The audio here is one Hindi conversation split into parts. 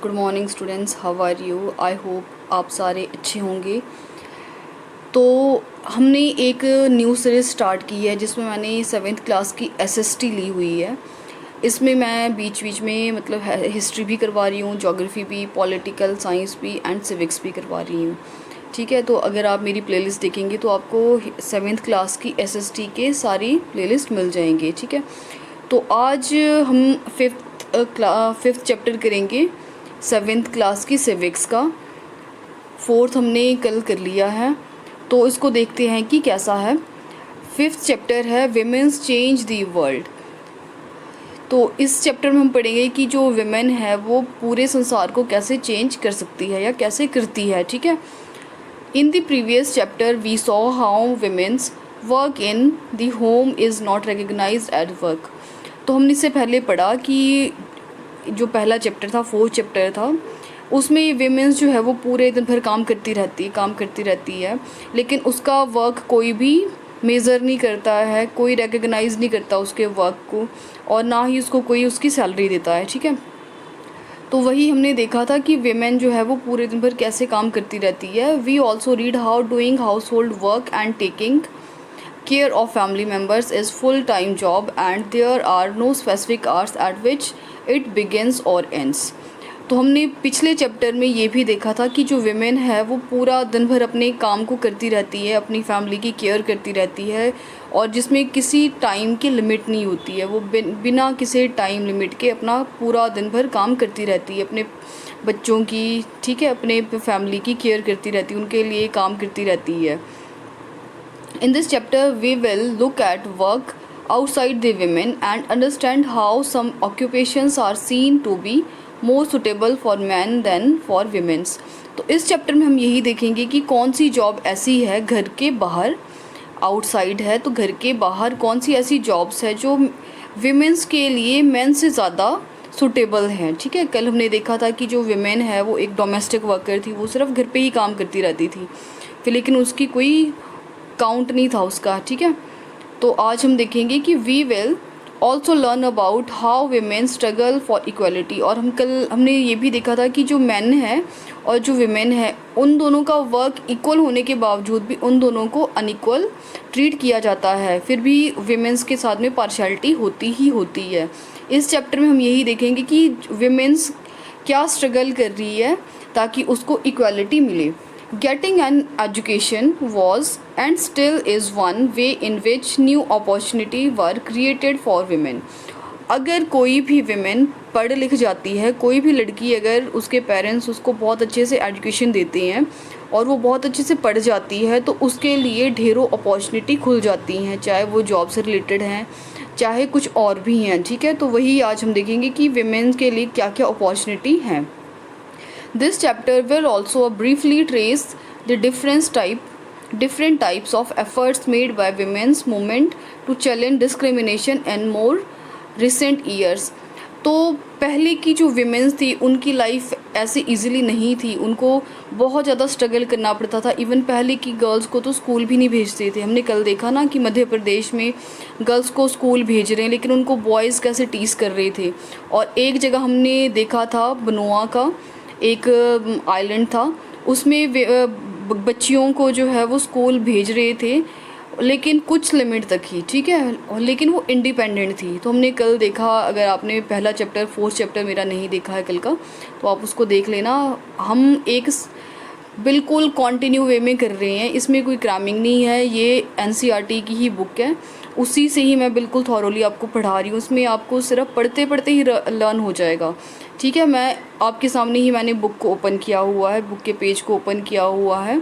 Good morning students, how are you? I hope आप सारे अच्छे होंगे। तो हमने एक न्यू सीरीज़ स्टार्ट की है जिसमें मैंने 7th क्लास की एसएसटी ली हुई है। इसमें मैं बीच बीच में मतलब हिस्ट्री भी करवा रही हूँ, ज्योग्राफी भी, पॉलिटिकल साइंस भी एंड सिविक्स भी करवा रही हूँ। ठीक है, तो अगर आप मेरी प्लेलिस्ट देखेंगे तो आपको 7th क्लास की एसएसटी के सारी प्लेलिस्ट मिल जाएंगे। ठीक है, तो आज हम फिफ्थ चैप्टर करेंगे 7th क्लास की सिविक्स का। 4th हमने कल कर लिया है, तो इसको देखते हैं कि कैसा है। 5th चैप्टर है विमेंस चेंज द वर्ल्ड। तो इस चैप्टर में हम पढ़ेंगे कि जो विमेन है वो पूरे संसार को कैसे चेंज कर सकती है या कैसे करती है। ठीक है, in the previous chapter we saw how women's work in the home is not recognised at work. तो हमने इससे पहले पढ़ा कि जो पहला चैप्टर था, 4th चैप्टर था, उसमें विमेंस जो है वो पूरे दिन भर काम करती रहती है, लेकिन उसका वर्क कोई भी मेज़र नहीं करता है, कोई रिकग्नाइज़ नहीं करता उसके वर्क को, और ना ही उसको कोई उसकी सैलरी देता है। ठीक है, तो वही हमने देखा था कि विमेन जो है वो पूरे दिन भर कैसे काम करती रहती है। We also read how doing household work and taking care of family members is full time job and there are no specific hours at which it begins और एंड्स। तो हमने पिछले चैप्टर में ये भी देखा था कि जो विमेन है वो पूरा दिन भर अपने काम को करती रहती है, अपनी फैमिली की केयर करती रहती है, और जिसमें किसी टाइम की लिमिट नहीं होती है। वो बिना किसी टाइम लिमिट के अपना पूरा दिन भर काम करती रहती है, अपने बच्चों की, ठीक है, अपने फैमिली की केयर करती रहती है, उनके लिए काम करती रहती है। In this chapter, we will look at work outside the women and understand how some occupations are seen to be more suitable for men than for women. तो इस चैप्टर में हम यही देखेंगे कि कौन सी जॉब ऐसी है घर के बाहर, आउटसाइड है तो घर के बाहर कौन सी ऐसी जॉब्स है जो विमेंस के लिए मेन से ज़्यादा सुटेबल हैं। ठीक है, कल हमने देखा था कि जो विमेन है वो एक डोमेस्टिक वर्कर थी, वो सिर्फ घर पे ही काम करती रहती थी, फिर लेकिन उसकी कोई काउंट नहीं था उसका। ठीक है, तो आज हम देखेंगे कि we will also learn about how women struggle for equality. और हमने ये भी देखा था कि जो मैन है और जो विमेन है उन दोनों का वर्क इक्वल होने के बावजूद भी उन दोनों को अनइक्वल ट्रीट किया जाता है, फिर भी विमेंस के साथ में पार्शियलिटी होती ही होती है। इस चैप्टर में हम यही देखेंगे कि विमेंस क्या स्ट्रगल कर रही है ताकि उसको इक्वलिटी मिले। Getting an education was and still is one way in which new opportunity were created for women. अगर कोई भी विमेन पढ़ लिख जाती है, कोई भी लड़की, अगर उसके पेरेंट्स उसको बहुत अच्छे से एजुकेशन देते हैं और वो बहुत अच्छे से पढ़ जाती है, तो उसके लिए ढेरों अपॉर्चुनिटी खुल जाती हैं, चाहे वो जॉब से रिलेटेड हैं, चाहे कुछ और भी हैं। ठीक है, तो वही आज हम देखेंगे कि विमेन के लिए क्या क्या अपॉर्चुनिटी हैं। This chapter will also briefly trace the different types of efforts made by women's movement to challenge discrimination in more recent years. तो पहले की जो विमेंस थी उनकी लाइफ ऐसे इजीली नहीं थी, उनको बहुत ज़्यादा स्ट्रगल करना पड़ता था। इवन पहले की गर्ल्स को तो स्कूल भी नहीं भेजते थे। हमने कल देखा ना कि मध्य प्रदेश में गर्ल्स को स्कूल भेज रहे हैं, लेकिन उनको बॉयज़ कैसे टीज़ कर रहे थे। और एक जगह हमने देखा था बनोआ का एक आइलैंड था, उसमें बच्चियों को जो है वो स्कूल भेज रहे थे, लेकिन कुछ लिमिट तक ही। ठीक है, लेकिन वो इंडिपेंडेंट थी। तो हमने कल देखा, अगर आपने पहला चैप्टर 4th चैप्टर मेरा नहीं देखा है कल का, तो आप उसको देख लेना। हम एक बिल्कुल कंटिन्यू वे में कर रहे हैं, इसमें कोई क्रैमिंग नहीं है, ये एनसीईआरटी की ही बुक है, उसी से ही मैं बिल्कुल थॉरोली आपको पढ़ा रही हूँ। उसमें आपको सिर्फ पढ़ते पढ़ते ही लर्न हो जाएगा। ठीक है, मैं आपके सामने ही मैंने बुक को ओपन किया हुआ है, बुक के पेज को ओपन किया हुआ है,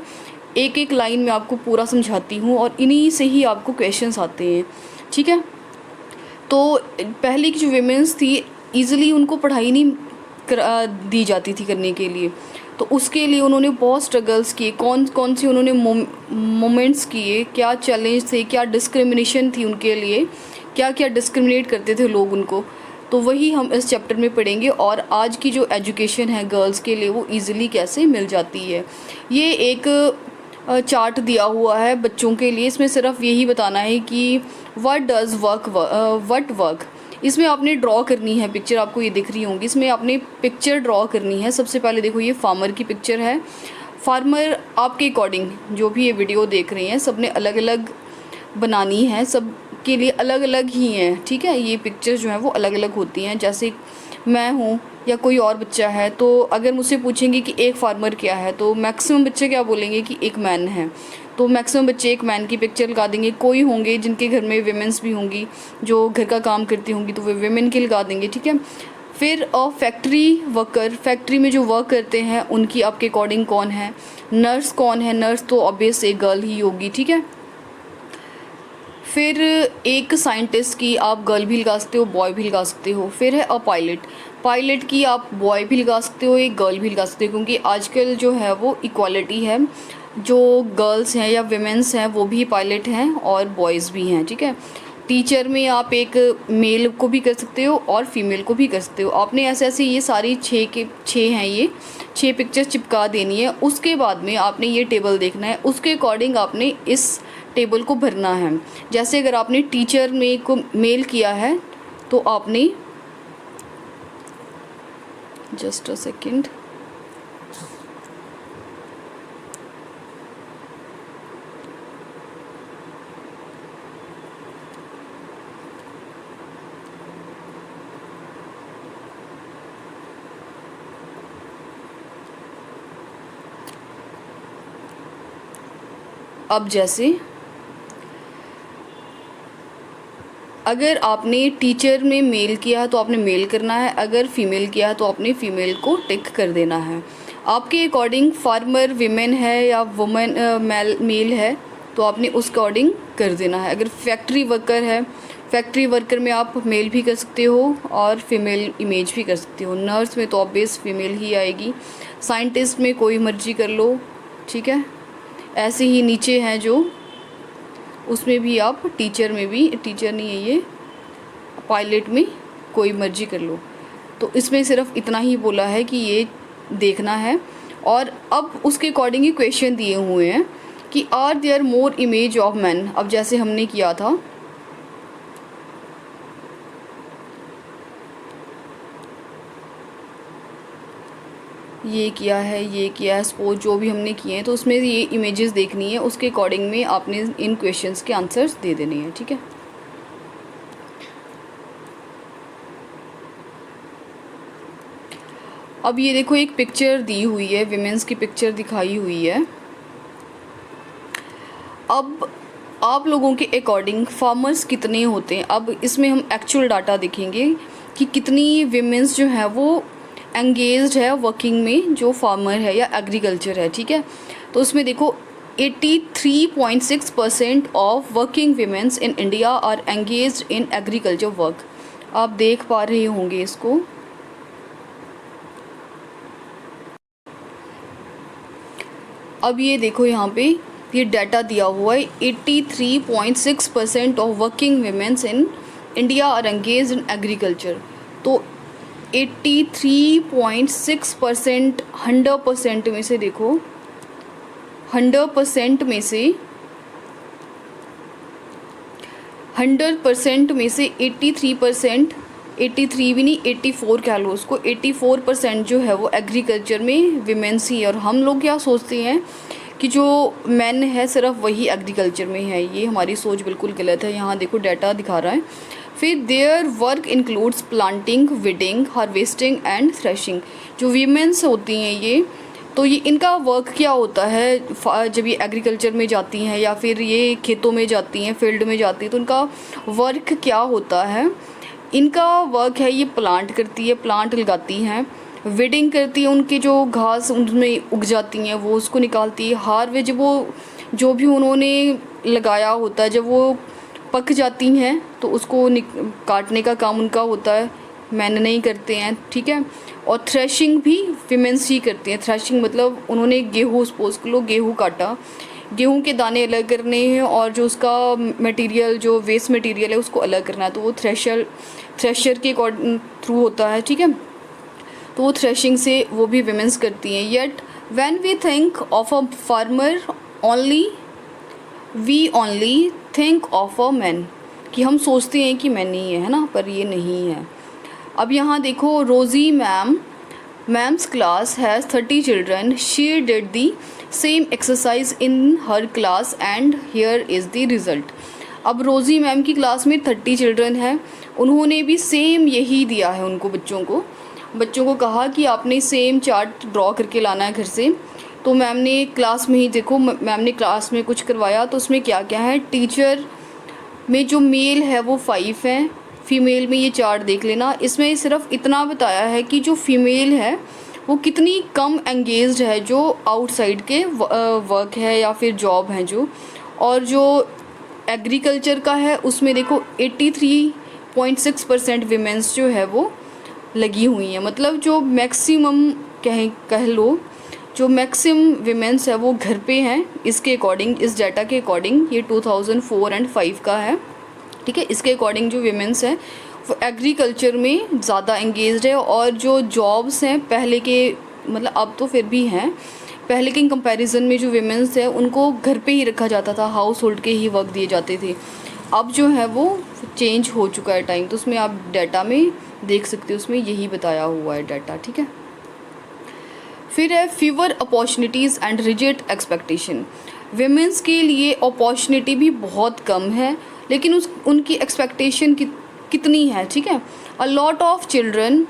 एक एक लाइन में आपको पूरा समझाती हूँ और इन्हीं से ही आपको क्वेश्चंस आते हैं। ठीक है, तो पहले की जो विमेंस थी ईज़िली उनको पढ़ाई नहीं दी जाती थी करने के लिए, तो उसके लिए उन्होंने बहुत स्ट्रगल्स किए। कौन कौन से उन्होंने मोमेंट्स किए, क्या चैलेंज थे, क्या डिस्क्रिमिनेशन थी उनके लिए, क्या क्या डिस्क्रिमिनेट करते थे लोग उनको, तो वही हम इस चैप्टर में पढ़ेंगे। और आज की जो एजुकेशन है गर्ल्स के लिए वो इजीली कैसे मिल जाती है। ये एक चार्ट दिया हुआ है बच्चों के लिए, इसमें सिर्फ यही बताना है कि व्हाट वर्क इसमें आपने ड्रॉ करनी है पिक्चर, आपको ये दिख रही होंगी, इसमें आपने पिक्चर ड्रॉ करनी है। सबसे पहले देखो ये फार्मर की पिक्चर है। फार्मर आपके अकॉर्डिंग जो भी ये वीडियो देख रहे हैं सब ने अलग अलग बनानी है, सब के लिए अलग अलग ही हैं, ठीक है। ये पिक्चर जो है वो अलग अलग होती हैं। जैसे मैं हूँ या कोई और बच्चा है, तो अगर मुझसे पूछेंगे कि एक फार्मर क्या है, तो मैक्सिमम बच्चे क्या बोलेंगे कि एक मैन है। तो मैक्सिमम बच्चे एक मैन की पिक्चर लगा देंगे। कोई होंगे जिनके घर में विमेंस भी होंगी जो घर का काम करती होंगी, तो वे विमेन की लगा देंगे, ठीक है। फिर फैक्ट्री वर्कर, फैक्ट्री में जो वर्क करते हैं उनकी आपके अकॉर्डिंग कौन है। नर्स कौन है, नर्स तो ऑब्वियस एक गर्ल ही होगी, ठीक है। फिर एक साइंटिस्ट की आप गर्ल भी लगा सकते हो, बॉय भी लगा सकते हो। फिर है अ पायलट, पायलट की आप बॉय भी लगा सकते हो, एक गर्ल भी लगा सकते हो, क्योंकि आजकल जो है वो इक्वालिटी है, जो गर्ल्स हैं या विमेंस हैं वो भी पायलट हैं और बॉयज़ भी हैं, ठीक है। टीचर में आप एक मेल को भी कर सकते हो और फीमेल को भी कर सकते हो। आपने ऐसे ऐसे ये सारी 6 हैं, ये 6 पिक्चर्स चिपका देनी है। उसके बाद में आपने ये टेबल देखना है, उसके अकॉर्डिंग आपने इस टेबल को भरना है। जैसे अगर आपने टीचर में को मेल किया है तो आपने जस्ट अ सेकेंड, अब जैसे अगर आपने टीचर में मेल किया है तो आपने मेल करना है, अगर फीमेल किया है तो आपने फीमेल को टिक कर देना है। आपके अकॉर्डिंग फार्मर विमेन है या वुमेन मेल है तो आपने उस अकॉर्डिंग कर देना है। अगर फैक्ट्री वर्कर है, फैक्ट्री वर्कर में आप मेल भी कर सकते हो और फीमेल इमेज भी कर सकते हो। नर्स में तो ऑब्वियस फीमेल ही आएगी। साइंटिस्ट में कोई मर्जी कर लो, ठीक है। ऐसे ही नीचे हैं जो, उसमें भी आप टीचर में भी, टीचर नहीं है ये, पायलट में कोई मर्जी कर लो। तो इसमें सिर्फ इतना ही बोला है कि ये देखना है। और अब उसके अकॉर्डिंग ही क्वेश्चन दिए हुए हैं कि are there more image of man. अब जैसे हमने किया था, ये किया है, ये किया है, सपोज जो भी हमने किए हैं, तो उसमें ये इमेजेस देखनी है, उसके अकॉर्डिंग में आपने इन क्वेश्चंस के आंसर्स दे देने हैं, ठीक है। अब ये देखो एक पिक्चर दी हुई है, विमेंस की पिक्चर दिखाई हुई है। अब आप लोगों के अकॉर्डिंग फार्मर्स कितने होते हैं। अब इसमें हम एक्चुअल डाटा देखेंगे कि कितनी विमेंस जो है वो एंगेज्ड है वर्किंग में, जो फार्मर है या एग्रीकल्चर है, ठीक है। तो उसमें देखो 83.6% of working women's in India are engaged in agriculture work. आप देख पा रहे होंगे इसको। अब ये देखो यहाँ पे ये डाटा दिया हुआ है, 83.6% of working women's in India are engaged in agriculture. तो 83.6% 100% में से देखो, 100% में से 100% में से 83%, 83 भी नहीं 84 कह लो उसको, 84% जो है वो एग्रीकल्चर में विमेंस ही है। और हम लोग क्या सोचते हैं कि जो मैन है सिर्फ वही एग्रीकल्चर में है। ये हमारी सोच बिल्कुल गलत है। यहाँ देखो डाटा दिखा रहा है। फिर their work includes planting, weeding, harvesting and threshing. जो वीमेंस होती हैं ये, तो ये इनका वर्क क्या होता है जब ये एग्रीकल्चर में जाती हैं या फिर ये खेतों में जाती हैं, फील्ड में जाती हैं, तो इनका वर्क क्या होता है। इनका वर्क है ये प्लांट करती है, प्लांट लगाती हैं, विडिंग करती है, उनकी जो घास उनमें उग जाती हैं वो उसको निकालती है। हार्वेस्ट जब वो जो भी उन्होंने लगाया होता है जब वो पक जाती हैं तो उसको काटने का काम उनका होता है, मैन नहीं करते हैं, ठीक है। और थ्रेशिंग भी विमेंस ही करती हैं। थ्रेशिंग मतलब उन्होंने गेहूँ, सपोज कर लो गेहूँ काटा, गेहूं के दाने अलग करने हैं और जो उसका मटेरियल, जो वेस्ट मटेरियल है उसको अलग करना है, तो वो थ्रेशर के थ्रू होता है, ठीक है। तो वो थ्रेशिंग से वो भी विमेंस करती हैं। Yet when we think of a farmer only, we only think of a man. कि हम सोचते हैं कि मैनी है ना, पर ये नहीं है। अब यहाँ देखो, रोज़ी ma'am's class has 30 children, she did the same exercise in her class and here is the result. अब रोज़ी मैम की क्लास में 30 चिल्ड्रन हैं, उन्होंने भी सेम यही दिया है उनको, बच्चों को कहा कि आपने सेम चार्ट ड्रॉ करके लाना है घर से। तो मैम ने क्लास में ही देखो, मैम ने क्लास में कुछ करवाया, तो उसमें क्या क्या है, टीचर में जो मेल है वो 5 हैं, फ़ीमेल में ये चार्ट देख लेना। इसमें सिर्फ इतना बताया है कि जो फ़ीमेल है वो कितनी कम एंगेज्ड है, जो आउटसाइड के वर्क है या फिर जॉब हैं जो, और जो एग्रीकल्चर का है उसमें देखो 83.6% वीमेंस जो है वो लगी हुई हैं। मतलब जो मैक्सिमम कह लो, जो मैक्सिमम वीमेंस है वो घर पे हैं। इसके अकॉर्डिंग, इस डाटा के अकॉर्डिंग, ये 2004 एंड 5 का है, ठीक है। इसके अकॉर्डिंग जो वीमेंस हैं वो एग्रीकल्चर में ज़्यादा एंगेज्ड है, और जो जॉब्स हैं पहले के, मतलब अब तो फिर भी हैं, पहले के कंपैरिजन में जो वीमेंस है उनको घर पे ही रखा जाता था, हाउस होल्ड के ही वर्क दिए जाते थे। अब जो है वो चेंज हो चुका है टाइम, तो उसमें आप डाटा में देख सकते हो, उसमें यही बताया हुआ है डाटा, ठीक है। फिर है fever opportunities and rigid expectation. Women's के लिए अपॉर्चुनिटी भी बहुत कम है, लेकिन उनकी एक्सपेक्टेशन कितनी है, ठीक है। A lot of children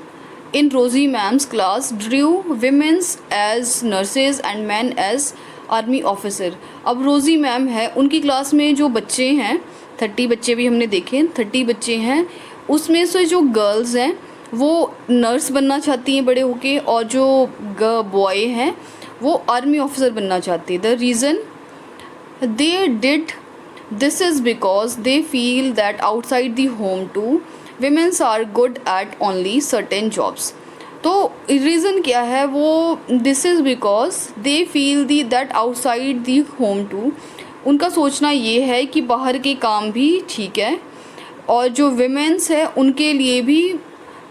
in Rosie ma'am's class drew women's as nurses and man as army officer. अब रोज़ी मैम है, उनकी क्लास में जो बच्चे हैं, 30 बच्चे भी हमने देखे, 30 बच्चे हैं, उसमें से जो गर्ल्स हैं वो नर्स बनना चाहती हैं बड़े होके, और जो बॉय हैं वो आर्मी ऑफिसर बनना चाहती है। The reason they did this is because they feel that outside the home to women's are good at only certain jobs। तो रीज़न क्या है वो, this is because they feel that outside the home to, उनका सोचना ये है कि बाहर के काम भी ठीक है, और जो विमेंस है उनके लिए भी,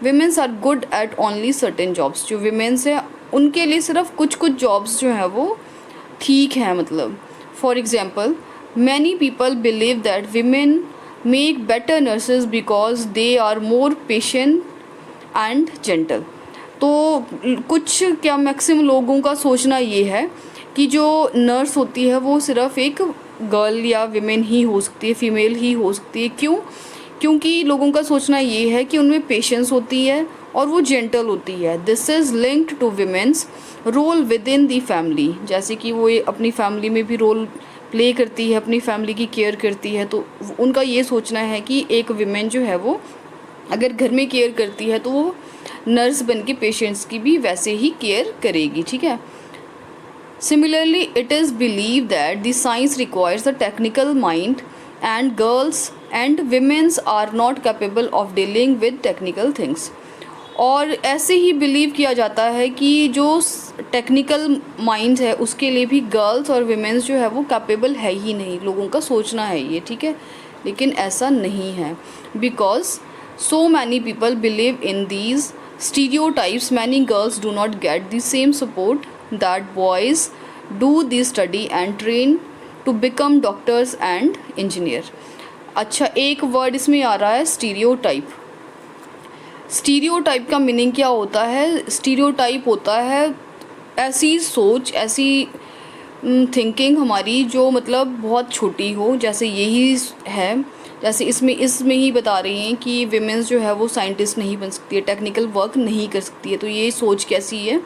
women's are good at only certain jobs, जो विमेंस है उनके लिए सिर्फ कुछ जॉब्स जो हैं वो ठीक हैं। मतलब for example, many people believe that women make better nurses because they are more patient and gentle. तो कुछ क्या, मैक्सिमम लोगों का सोचना ये है कि जो नर्स होती है वो सिर्फ एक गर्ल या विमेन ही हो सकती है, फीमेल ही हो सकती है। क्यों? क्योंकि लोगों का सोचना ये है कि उनमें पेशेंस होती है और वो जेंटल होती है। This is linked to women's role within the family, जैसे कि वो अपनी फैमिली में भी रोल प्ले करती है, अपनी फैमिली की केयर करती है। तो उनका ये सोचना है कि एक विमेन जो है वो अगर घर में केयर करती है तो वो नर्स बन के पेशेंट्स की भी वैसे ही केयर करेगी, ठीक है। Similarly it is believe that the science requires a technical mind and girls and women's are not capable of dealing with technical things. और ऐसे ही बिलीव किया जाता है कि जो टेक्निकल माइंड है उसके लिए भी गर्ल्स और विमेंस जो है वो कैपेबल है ही नहीं, लोगों का सोचना है ये, ठीक है। लेकिन ऐसा नहीं है, because so many people believe in these stereotypes, many girls do not get the same support that boys do the study and train to become doctors and engineer. अच्छा, एक वर्ड इसमें आ रहा है स्टीरियोटाइप। स्टीरियोटाइप का मीनिंग क्या होता है? स्टीरियोटाइप होता है ऐसी सोच, ऐसी थिंकिंग हमारी जो मतलब बहुत छोटी हो, जैसे यही है, जैसे इसमें ही बता रही हैं कि विमेंस जो है वो साइंटिस्ट नहीं बन सकती है, टेक्निकल वर्क नहीं कर सकती है। तो ये सोच कैसी है?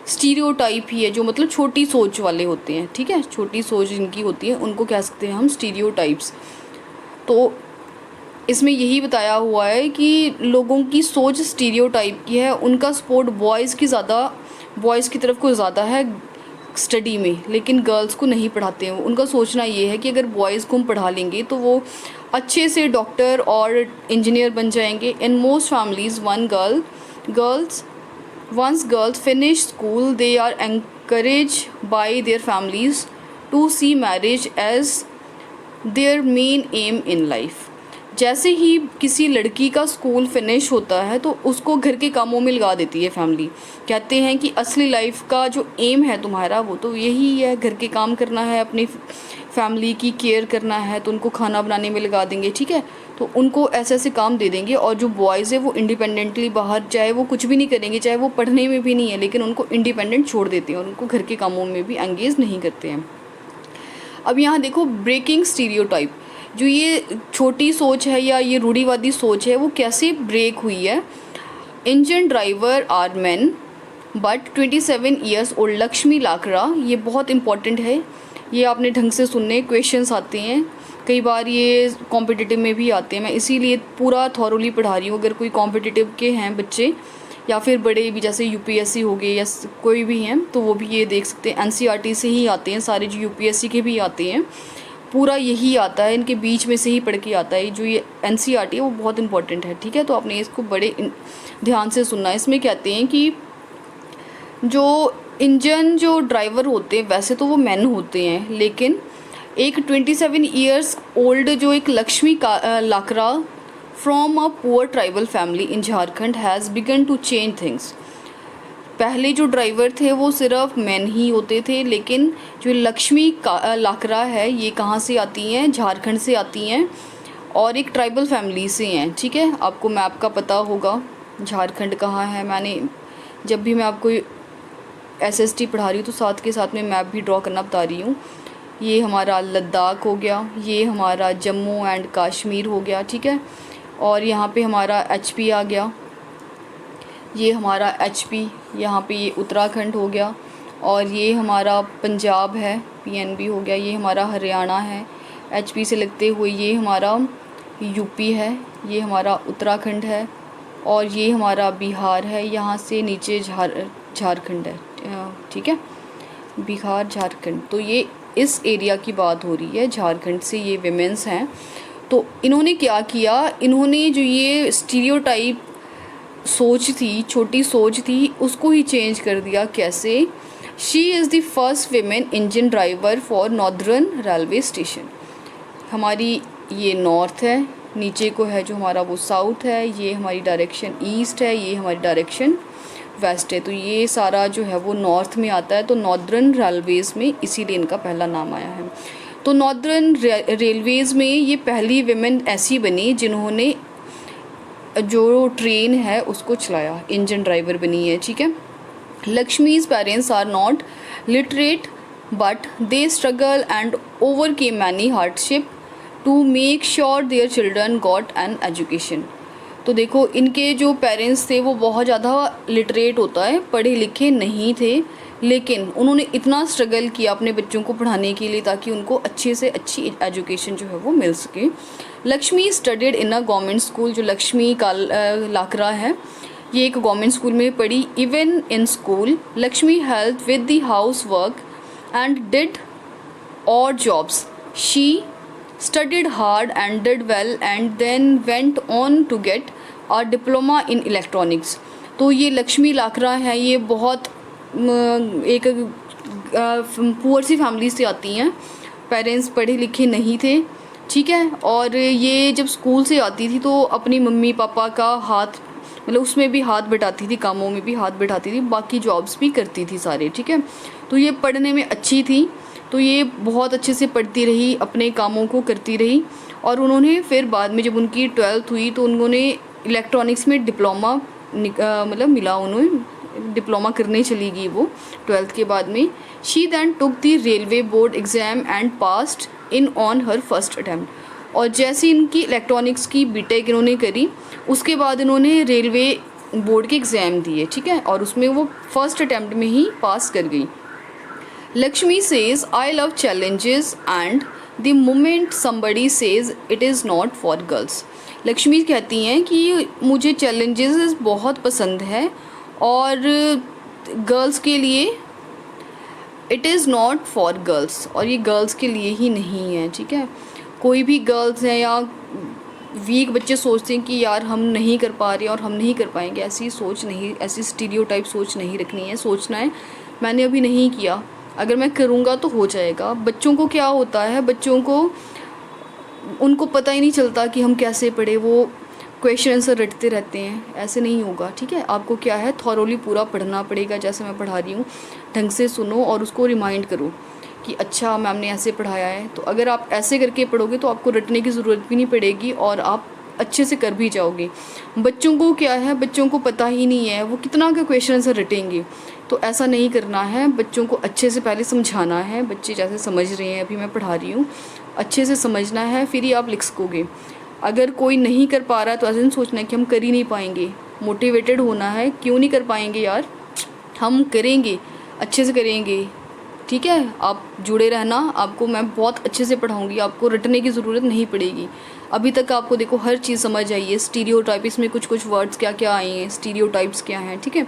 स्टीरियोटाइप ही है, जो मतलब छोटी सोच वाले होते हैं, ठीक है। छोटी सोच जिनकी होती है उनको कह सकते हैं हम स्टीरियोटाइप्स। तो इसमें यही बताया हुआ है कि लोगों की सोच स्टीरियोटाइप की है, उनका सपोर्ट बॉयज़ की तरफ को ज़्यादा है स्टडी में, लेकिन गर्ल्स को नहीं पढ़ाते हैं। उनका सोचना ये है कि अगर बॉयज़ को हम पढ़ा लेंगे तो वो अच्छे से डॉक्टर और इंजीनियर बन जाएंगे। In most families once girls finish school they are encouraged by their families to see marriage as their main aim in life। जैसे ही किसी लड़की का स्कूल फिनिश होता है तो उसको घर के कामों में लगा देती है फैमिली। कहते हैं कि असली लाइफ का जो एम है तुम्हारा वो तो यही है, घर के काम करना है, अपनी फैमिली की केयर करना है, तो उनको खाना बनाने में लगा देंगे, ठीक है। तो उनको ऐसे ऐसे काम दे देंगे, और जो बॉयज़ है वो इंडिपेंडेंटली बाहर, चाहे वो कुछ भी नहीं करेंगे, चाहे वो पढ़ने में भी नहीं है, लेकिन उनको इंडिपेंडेंट छोड़ देते हैं और उनको घर के कामों में भी एंगेज नहीं करते हैं। अब यहाँ देखो, ब्रेकिंग स्टीरियोटाइप, जो ये छोटी सोच है या ये रूढ़िवादी सोच है वो कैसे ब्रेक हुई है। Engine driver are man but 27 years old Lakshmi Lakra, ये बहुत इंपॉर्टेंट है, ये आपने ढंग से सुनने क्वेश्चंस आते हैं, कई बार ये कॉम्पिटिटिव में भी आते हैं। मैं इसीलिए पूरा थॉरोली पढ़ा रही हूँ। अगर कोई कॉम्पिटिटिव के हैं बच्चे या फिर बड़े भी, जैसे यूपीएससी हो गए या कोई भी हैं, तो वो भी ये देख सकते हैं। एनसीईआरटी से ही आते हैं सारे, जो यूपीएससी के भी आते हैं, पूरा यही आता है, इनके बीच में से ही पढ़ के आता है। जो ये एनसीईआरटी है वो बहुत इंपॉर्टेंट है, ठीक है। तो आपने इसको बड़े ध्यान से सुनना है। इसमें कहते हैं कि जो इंजन जो ड्राइवर होते हैं वैसे तो वो मैन होते हैं, लेकिन एक 27 ईयर्स ओल्ड जो एक Lakshmi Lakra from a poor tribal family in Jharkhand has begun to change things. पहले जो ड्राइवर थे वो सिर्फ मैन ही होते थे, लेकिन जो लक्ष्मी लाकड़ा है ये कहाँ से आती हैं, झारखंड से आती हैं, और एक ट्राइबल फैमिली से हैं, ठीक है। आपको मैप का पता होगा झारखंड कहाँ है। मैंने जब भी मैं आपको एसएसटी पढ़ा रही हूँ तो साथ के साथ में मैप भी ड्रॉ करना बता रही हूँ। ये हमारा लद्दाख हो गया, ये हमारा जम्मू एंड कश्मीर हो गया, ठीक है। और यहाँ पे हमारा एचपी आ गया, ये हमारा एचपी, यहाँ पे ये उत्तराखंड हो गया, और ये हमारा पंजाब है, पीएनबी हो गया, ये हमारा हरियाणा है एचपी से लगते हुए, ये हमारा यूपी है, ये हमारा उत्तराखंड है, और ये हमारा बिहार है, यहाँ से नीचे झारखंड है, ठीक है, बिहार झारखंड। तो ये इस एरिया की बात हो रही है, झारखंड से ये विमेंस हैं। तो इन्होंने क्या किया, इन्होंने जो ये स्टीरियोटाइप सोच थी, छोटी सोच थी, उसको ही चेंज कर दिया। कैसे? She is the first women engine driver for northern railway station. हमारी ये नॉर्थ है, नीचे को है जो हमारा वो साउथ है, ये हमारी डायरेक्शन ईस्ट है, ये हमारी डायरेक्शन वेस्ट है। तो ये सारा जो है वो नॉर्थ में आता है, तो नॉर्दर्न रेलवेज़ में इसीलिए इनका पहला नाम आया है। तो नॉर्दर्न रेलवेज़ में ये पहली विमेन ऐसी बनी जिन्होंने जो ट्रेन है उसको चलाया, इंजन ड्राइवर बनी है, ठीक है। Lakshmi's parents are not literate but they struggle and overcame many hardship to make sure their children got an education. तो देखो, इनके जो पेरेंट्स थे वो बहुत ज़्यादा लिटरेट होता है, पढ़े लिखे नहीं थे, लेकिन उन्होंने इतना स्ट्रगल किया अपने बच्चों को पढ़ाने के लिए ताकि उनको अच्छे से अच्छी एजुकेशन जो है वो मिल सके। Lakshmi studied in a government school, जो लक्ष्मी लाकड़ा है ये एक गवर्नमेंट स्कूल में पढ़ी। Even in school Lakshmi help with the house work and did odd jobs. She studied hard and did well and then went on to get a diploma in electronics। तो ये लक्ष्मी लाकड़ा है, ये बहुत एक पुअर सी फैमिली से आती हैं, पेरेंट्स पढ़े लिखे नहीं थे, ठीक है। और ये जब स्कूल से आती थी तो अपनी मम्मी पापा का हाथ, मतलब उसमें भी हाथ बटाती थी, कामों में भी हाथ बटाती थी, बाकी जॉब्स भी करती थी सारे, ठीक है। तो ये पढ़ने में अच्छी थी, तो ये बहुत अच्छे से पढ़ती रही, अपने कामों को करती रही, और उन्होंने फिर बाद में जब उनकी 12th हुई तो उन्होंने इलेक्ट्रॉनिक्स में डिप्लोमा मतलब मिला, उन्होंने डिप्लोमा करने चली गई वो 12th के बाद में। She then took the railway board exam and passed in on her first attempt. और जैसे इनकी इलेक्ट्रॉनिक्स की बीटेक इन्होंने करी, उसके बाद इन्होंने रेलवे बोर्ड के एग्ज़ाम दिए, ठीक है, और उसमें वो फर्स्ट अटैम्प्ट में ही पास कर गई। Lakshmi says, I love challenges and the moment somebody says it is not for girls। Lakshmi कहती हैं कि मुझे चैलेंजेस बहुत पसंद है और गर्ल्स के लिए it is not for girls, और ये गर्ल्स के लिए ही नहीं है, ठीक है। कोई भी गर्ल्स हैं या वीक बच्चे सोचते हैं कि यार हम नहीं कर पा रहे और हम नहीं कर पाएंगे, ऐसी सोच नहीं, ऐसी स्टीरियोटाइप सोच नहीं रखनी है। सोचना है मैंने अभी नहीं किया, अगर मैं करूँगा तो हो जाएगा। बच्चों को क्या होता है, बच्चों को उनको पता ही नहीं चलता कि हम कैसे पढ़े, वो क्वेश्चन आंसर रटते रहते हैं। ऐसे नहीं होगा, ठीक है। आपको क्या है, थॉरोली पूरा पढ़ना पड़ेगा। जैसे मैं पढ़ा रही हूँ ढंग से सुनो और उसको रिमाइंड करो कि अच्छा मैम ने ऐसे पढ़ाया है। तो अगर आप ऐसे करके पढ़ोगे तो आपको रटने की ज़रूरत भी नहीं पड़ेगी और आप अच्छे से कर भी जाओगे। बच्चों को क्या है, बच्चों को पता ही नहीं है वो कितना का क्वेश्चन आंसर रटेंगे। तो ऐसा नहीं करना है, बच्चों को अच्छे से पहले समझाना है। बच्चे जैसे समझ रहे हैं, अभी मैं पढ़ा रही हूँ, अच्छे से समझना है, फिर ही आप लिख सकोगे। अगर कोई नहीं कर पा रहा है तो ऐसे नहीं सोचना है कि हम कर ही नहीं पाएंगे। मोटिवेटेड होना है, क्यों नहीं कर पाएंगे यार, हम करेंगे, अच्छे से करेंगे, ठीक है। आप जुड़े रहना, आपको मैं बहुत अच्छे से पढ़ाऊँगी, आपको रटने की ज़रूरत नहीं पड़ेगी। अभी तक आपको देखो हर चीज़ समझ आई है। स्टीरियोटाइप, इसमें कुछ कुछ वर्ड्स क्या क्या आए हैं, स्टीरियोटाइप्स क्या हैं, ठीक है।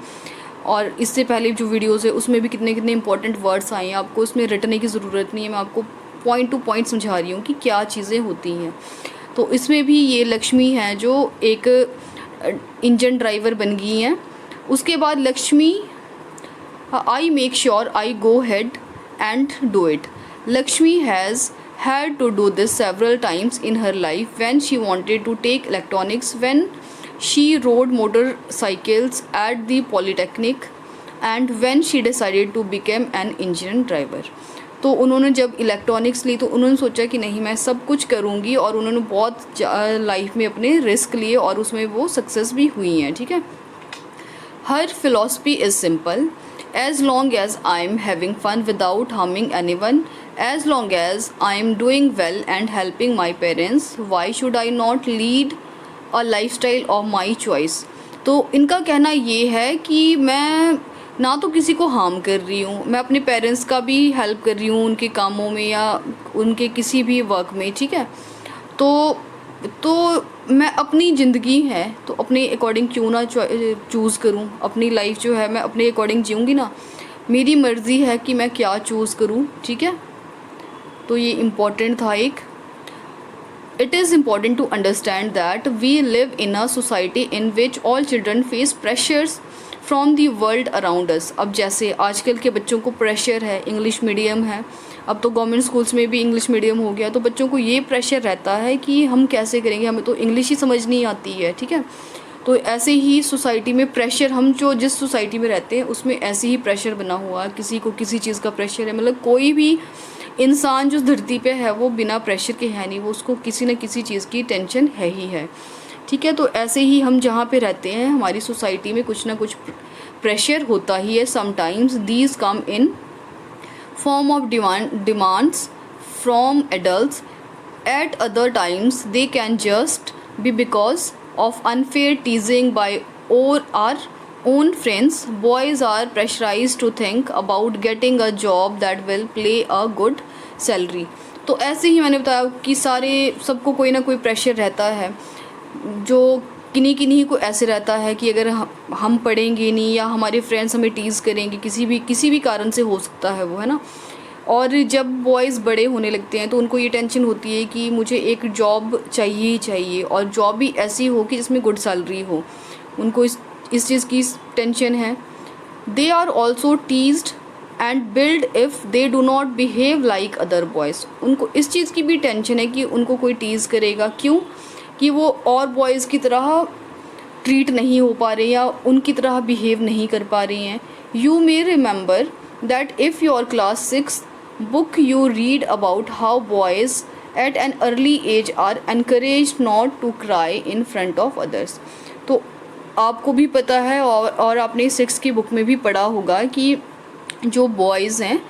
और इससे पहले जो वीडियोज़ है उसमें भी कितने कितने इंपॉर्टेंट वर्ड्स आए हैं। आपको इसमें रटने की ज़रूरत नहीं है, मैं आपको पॉइंट टू पॉइंट समझा रही हूँ कि क्या चीज़ें होती हैं। तो इसमें भी ये लक्ष्मी है जो एक इंजन ड्राइवर बन गई हैं। उसके बाद Lakshmi, I make sure I go ahead and do it. Lakshmi has had to do this several times in her life when she wanted to take electronics, when she rode motorcycles at the polytechnic, and when she decided to become an engine driver. तो उन्होंने जब इलेक्ट्रॉनिक्स ली तो उन्होंने सोचा कि नहीं मैं सब कुछ करूँगी, और उन्होंने बहुत लाइफ में अपने रिस्क लिए और उसमें वो सक्सेस भी हुई हैं, ठीक है। Her philosophy is simple. As long as I'm having fun without harming anyone, as long as I'm doing well and helping my parents, why should I not lead a lifestyle of my choice? तो इनका कहना ये है कि मैं ना तो किसी को हार्म कर रही हूँ, मैं अपने पेरेंट्स का भी हेल्प कर रही हूँ उनके कामों में या उनके किसी भी वर्क में, ठीक है। तो मैं अपनी ज़िंदगी है तो अपने अकॉर्डिंग क्यों ना चूज़ करूं। अपनी लाइफ जो है मैं अपने अकॉर्डिंग जीऊँगी ना, मेरी मर्ज़ी है कि मैं क्या चूज़ करूं, ठीक है। तो ये इम्पॉर्टेंट था एक। It is important to understand that we live in a society in which all children face pressures from the world around us. अब जैसे आजकल के बच्चों को प्रेशर है, इंग्लिश मीडियम है, अब तो गवर्नमेंट स्कूल्स में भी इंग्लिश मीडियम हो गया, तो बच्चों को ये प्रेशर रहता है कि हम कैसे करेंगे, हमें तो इंग्लिश ही समझ नहीं आती है, ठीक है। तो ऐसे ही सोसाइटी में प्रेशर, हम जो जिस सोसाइटी में रहते हैं उसमें ऐसे ही प्रेशर बना हुआ, किसी को किसी चीज़ का प्रेशर है। मतलब कोई भी इंसान जो धरती पे है वो बिना प्रेशर के है नहीं, वो उसको किसी न किसी चीज़ की टेंशन है ही है, ठीक है। तो ऐसे ही हम जहाँ पे रहते हैं हमारी सोसाइटी में कुछ ना कुछ प्रेशर होता ही है। Sometimes these come in form of demands from adults. At other times they can just be because of unfair teasing by our own friends. Boys are pressurized to think about getting a job that will pay a good salary. तो ऐसे ही मैंने बताया कि सबको कोई ना कोई प्रेशर रहता है, जो किन्हीं को ऐसे रहता है कि अगर हम पढ़ेंगे नहीं या हमारे फ्रेंड्स हमें टीज़ करेंगे, किसी भी कारण से हो सकता है वो, है ना। और जब बॉयज़ बड़े होने लगते हैं तो उनको ये टेंशन होती है कि मुझे एक जॉब चाहिए ही चाहिए, और जॉब भी ऐसी हो कि जिसमें गुड सैलरी हो, उनको इस चीज़ की टेंशन है। They are also teased and bullied if they do not behave like other boys. उनको इस चीज़ की भी टेंशन है कि उनको कोई टीज़ करेगा, क्यों कि वो और बॉयज़ की तरह ट्रीट नहीं हो पा रहे या उनकी तरह बिहेव नहीं कर पा रही हैं। You may remember that if your class 6 book you read about how boys at an early age are encouraged not to cry in front of others. तो आपको भी पता है और आपने 6 की बुक में भी पढ़ा होगा कि जो बॉयज़ हैं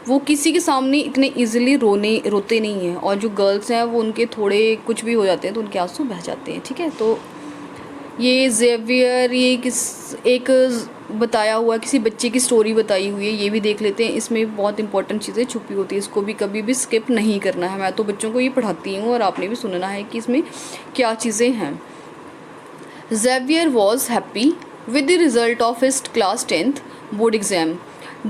वो किसी के सामने इतने इजीली रोते नहीं हैं, और जो गर्ल्स हैं वो उनके थोड़े कुछ भी हो जाते हैं तो उनके आंसू बह जाते हैं, ठीक है। तो ये ज़ेवियर, ये एक बताया हुआ किसी बच्चे की स्टोरी बताई हुई है, ये भी देख लेते हैं। इसमें बहुत इंपॉर्टेंट चीज़ें छुपी होती है, इसको भी कभी भी स्किप नहीं करना है। मैं तो बच्चों को ये पढ़ाती हूँ और आपने भी सुनना है कि इसमें क्या चीज़ें हैं। Xavier was happy with the result of his class 10th board exam.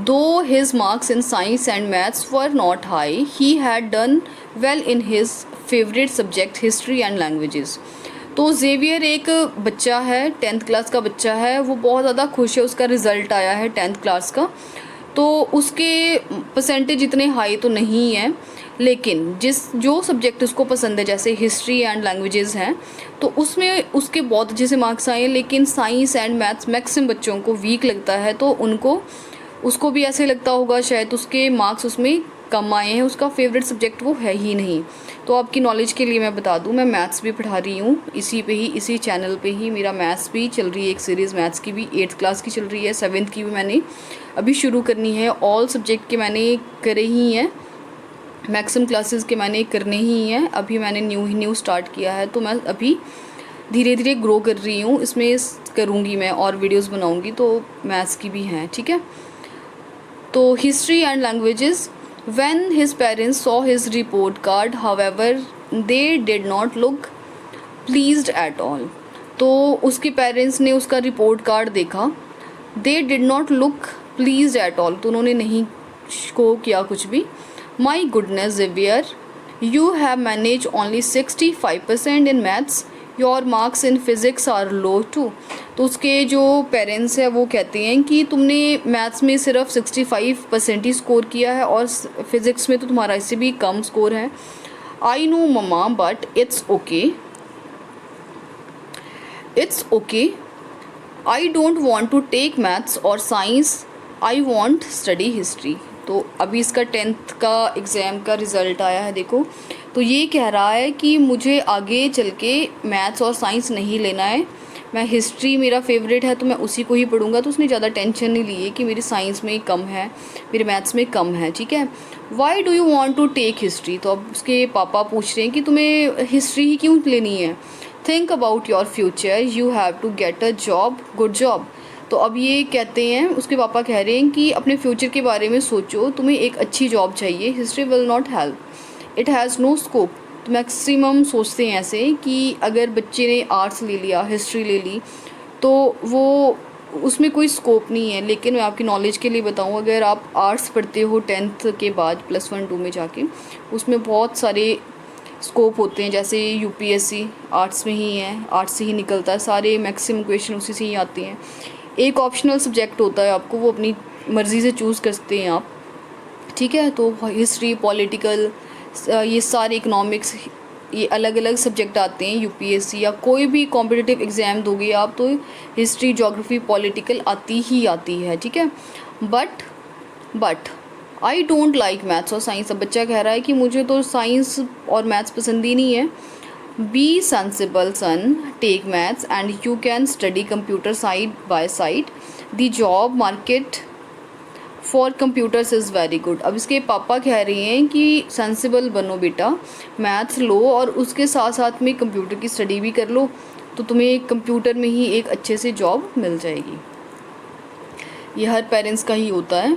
Though his marks in science and maths were not high, he had done well in his favorite subject history and languages. तो ज़ेवियर एक बच्चा है, 10th क्लास का बच्चा है, वो बहुत ज़्यादा खुश है, उसका रिज़ल्ट आया है 10th क्लास का। तो उसके परसेंटेज इतने हाई तो नहीं है, लेकिन जो सब्जेक्ट उसको पसंद है, जैसे हिस्ट्री एंड लैंग्वेजेस हैं, तो उसमें उसके बहुत अच्छे से मार्क्स आए, लेकिन साइंस एंड मैथ्स मैक्सिमम बच्चों को वीक लगता है, तो उसको भी ऐसे लगता होगा शायद उसके मार्क्स उसमें कम आए हैं, उसका फेवरेट सब्जेक्ट वो है ही नहीं। तो आपकी नॉलेज के लिए मैं बता दूं, मैं मैथ्स भी पढ़ा रही हूँ इसी चैनल पे ही। मेरा मैथ्स भी चल रही है, एक सीरीज़ मैथ्स की भी 8th क्लास की चल रही है, 7th की भी मैंने अभी शुरू करनी है। ऑल सब्जेक्ट के मैंने करे ही हैं, मैक्सिमम क्लासेस के मैंने करने ही हैं। अभी मैंने न्यू स्टार्ट किया है, तो मैं अभी धीरे धीरे ग्रो कर रही हूँ, इसमें करूँगी मैं और वीडियोस बनाऊँगी, तो मैथ्स की भी हैं, ठीक है। तो history and languages, when his parents saw his report card, however they did not look pleased at all। तो उसके पेरेंट्स ने उसका रिपोर्ट कार्ड देखा, they did not look pleased at all, तो उन्होंने नहीं को किया कुछ भी। My goodness Xavier, you have managed only 65% in maths, your marks in physics are low too. तो उसके जो पेरेंट्स हैं वो कहते हैं कि तुमने मैथ्स में सिर्फ 65% ही स्कोर किया है और फिज़िक्स में तो तुम्हारा इससे भी कम स्कोर है। I know mama but it's okay, it's okay, I don't want to take maths or science, I want study history. तो अभी इसका 10th का एग्ज़ाम का रिज़ल्ट आया है, देखो। तो ये कह रहा है कि मुझे आगे चल के मैथ्स और साइंस नहीं लेना है, मैं हिस्ट्री मेरा फेवरेट है तो मैं उसी को ही पढ़ूंगा। तो उसने ज़्यादा टेंशन नहीं ली है कि मेरी साइंस में कम है, मेरे मैथ्स में कम है, ठीक है। Why do you want to take history, तो अब उसके पापा पूछ रहे हैं कि तुम्हें हिस्ट्री ही क्यों लेनी है। Think about your future, you have to get a job, good job. तो अब ये कहते हैं, उसके पापा कह रहे हैं कि अपने फ्यूचर के बारे में सोचो, तुम्हें एक अच्छी जॉब चाहिए, history will not help, it has no scope. तो मैक्सिमम सोचते हैं ऐसे कि अगर बच्चे ने आर्ट्स ले लिया, हिस्ट्री ले ली, तो वो उसमें कोई स्कोप नहीं है। लेकिन मैं आपकी नॉलेज के लिए बताऊं, अगर आप आर्ट्स पढ़ते हो 10th के बाद +1 2 में जाके, उसमें बहुत सारे स्कोप होते हैं, जैसे यूपीएससी आर्ट्स में ही है, आर्ट्स से ही निकलता है, सारे मैक्सिमम क्वेश्चन उसी से ही आते हैं। एक ऑप्शनल सब्जेक्ट होता है, आपको वो अपनी मर्ज़ी से चूज़ कर सकते हैं आप, ठीक है। तो हिस्ट्री, पॉलिटिकल, ये सारे इकोनॉमिक्स, ये अलग अलग सब्जेक्ट आते हैं। यूपीएससी या कोई भी कॉम्पिटिटिव एग्ज़ाम दोगे आप, तो हिस्ट्री, ज्योग्राफी, पॉलिटिकल आती ही आती है, ठीक है। But I don't like maths or science. अब बच्चा कह रहा है कि मुझे तो साइंस और मैथ्स पसंद ही नहीं है। Be sensible son, take maths and you can study computer side by side, the job market for computers is very good. अब इसके पापा कह रहे हैं कि सेंसिबल बनो बेटा, मैथ्स लो और उसके साथ साथ में कंप्यूटर की स्टडी भी कर लो, तो तुम्हें कंप्यूटर में ही एक अच्छे से जॉब मिल जाएगी। ये हर पेरेंट्स का ही होता है।